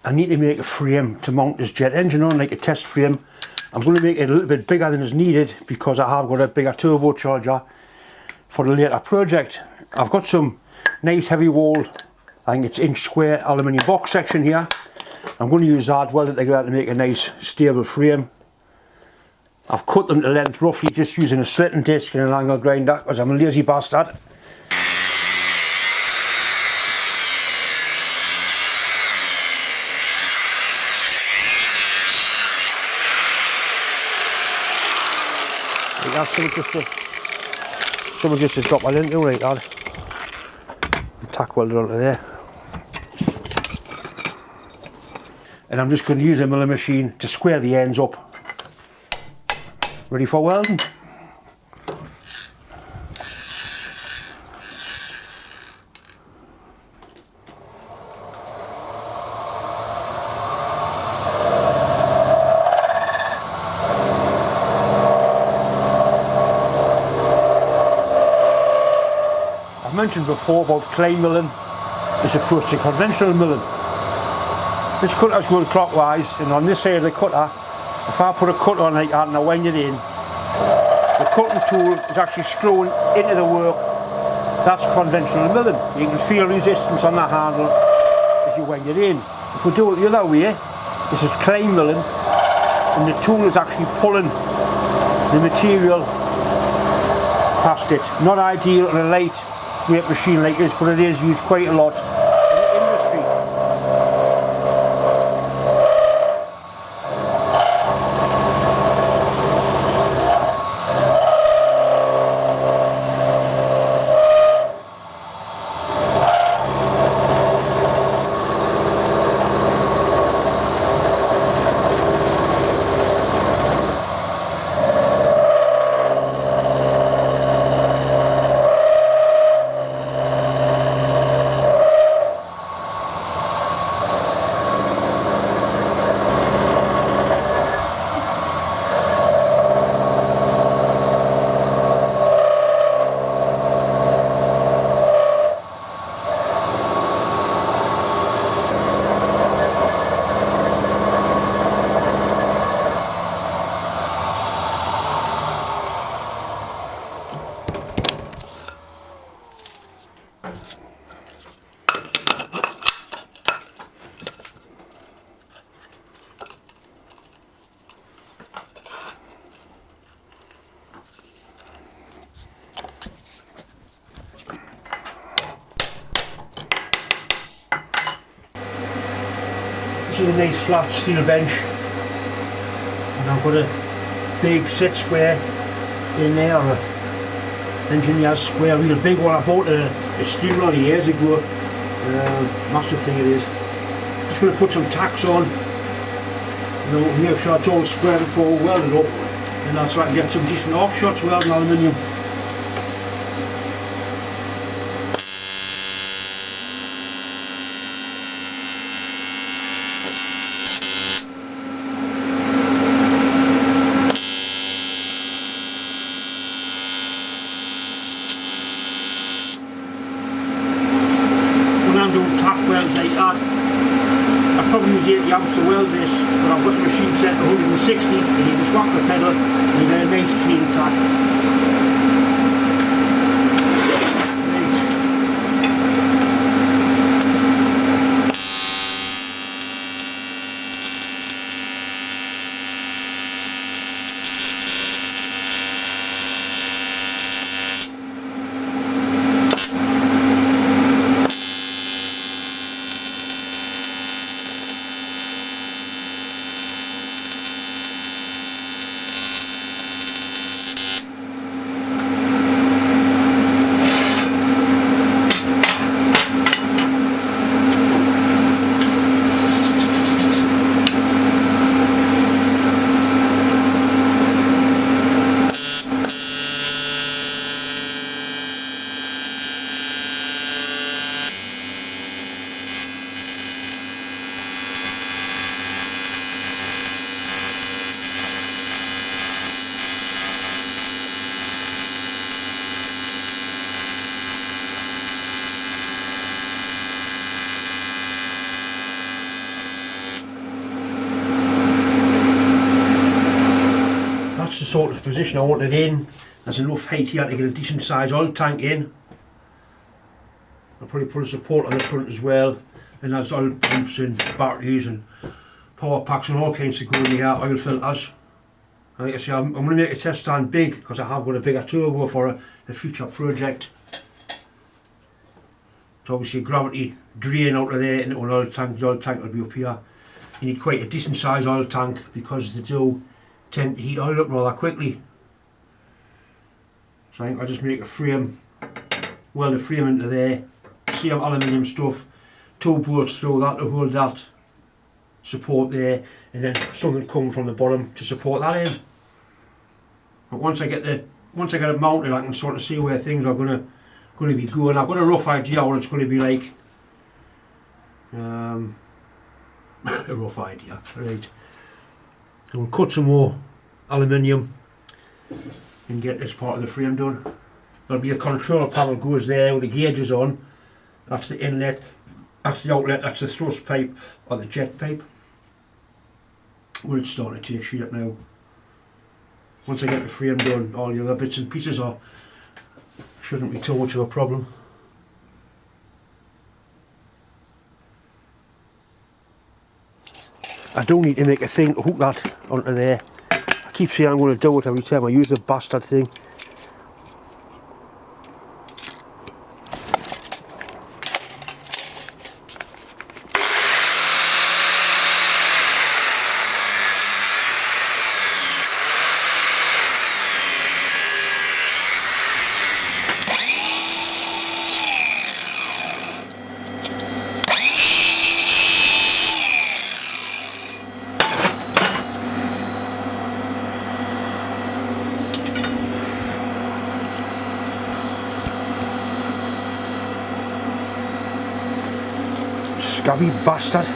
I need to make a frame to mount this jet engine on, like a test frame. I'm going to make it a little bit bigger than is needed because I have got a bigger turbocharger for the later project. I've got some nice heavy wall, I think it's inch square aluminium box section here. I'm going to use that welded together to make a nice stable frame. I've cut them to length roughly just using a slitting disc and an angle grinder because I'm a lazy bastard. That's someone just to drop my into right there. Tack welder onto there. And I'm just going to use a milling machine to square the ends up. Ready for welding. I've mentioned before about clay milling as opposed to conventional milling. This cutter's going clockwise, and on this side of the cutter, if I put a cut on like that and I wind it in, the cutting tool is actually screwing into the work. That's conventional milling. You can feel resistance on the handle as you wind it in. If we do it the other way, this is clay milling, and the tool is actually pulling the material past it. Not ideal on a lightweight machine like this, but it is used quite a lot in the industry. This is a nice flat steel bench, and I've got a big set square in there, or an engineer's square, real big one. I bought a steel rod years ago, massive thing it is. Just going to put some tacks on, make sure it's all square before we weld it up, and that's so I can get some decent arc shots welding aluminium. I probably use 80 amps to weld this, but I've got the machine set to 160, and you just whack the pedal and you get a nice clean tack. sort of position I want it in. There's enough height here to get a decent sized oil tank in. I'll probably put a support on the front as well, and there's oil pumps and batteries and power packs and all kinds to go in the oil filters. And like I say, I'm going to make a test stand big because I have got a bigger turbo for a future project. So obviously gravity drain out of there into an oil tank. The oil tank will be up here. You need quite a decent sized oil tank because they do tend to heat oil up rather quickly. So I think I'll just make a frame, weld a frame into there, same aluminium stuff, 2 bolts through that to hold that support there, and then something coming from the bottom to support that in. But once I get it mounted, I can sort of see where things are going to be going. I've got a rough idea what it's going to be like. A rough idea, right. So we'll cut some more aluminium and get this part of the frame done. There'll be a control panel goes there with the gauges on. That's the inlet, that's the outlet, that's the thrust pipe or the jet pipe. Well, it's starting to take shape now. Once I get the frame done, all the other bits and pieces shouldn't be too much of a problem. I do need to make a thing to hook that onto there. I keep saying I'm going to do it every time I use the bastard thing. Scabby bastard.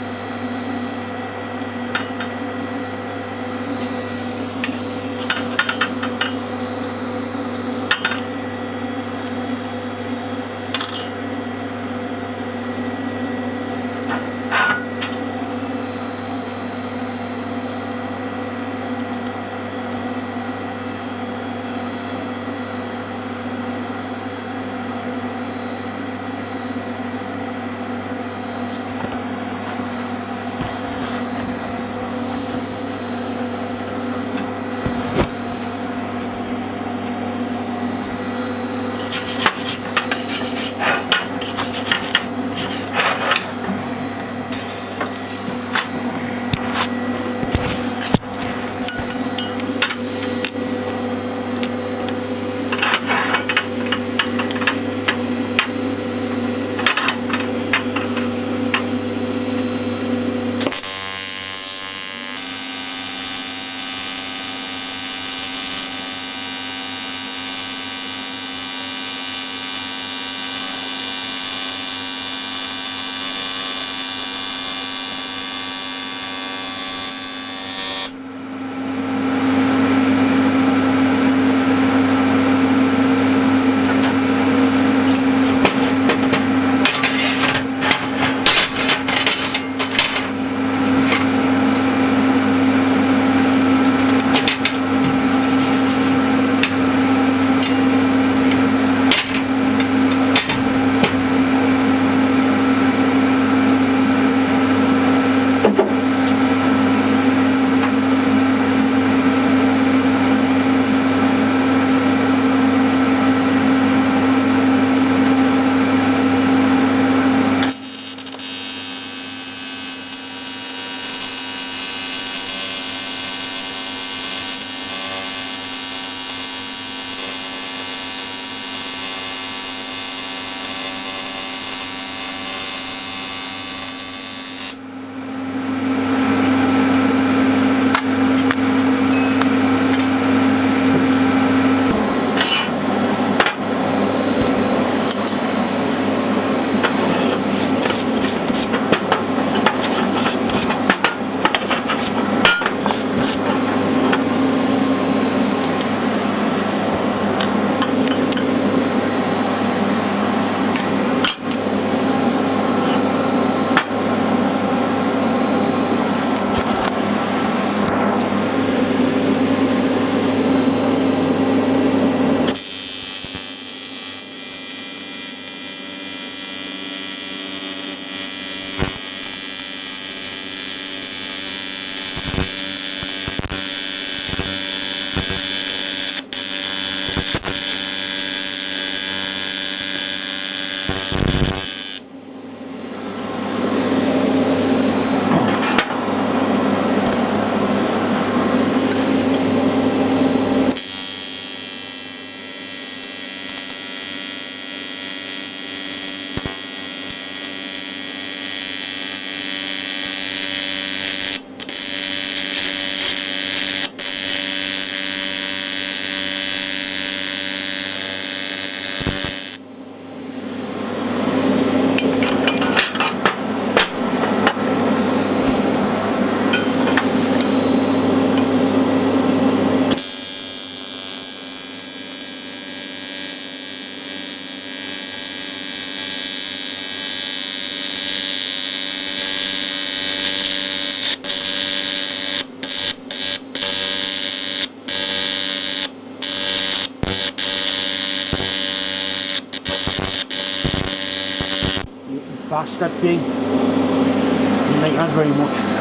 bastard thing. I like that very much.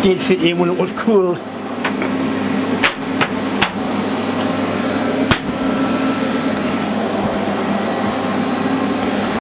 Did fit in when it was cooled.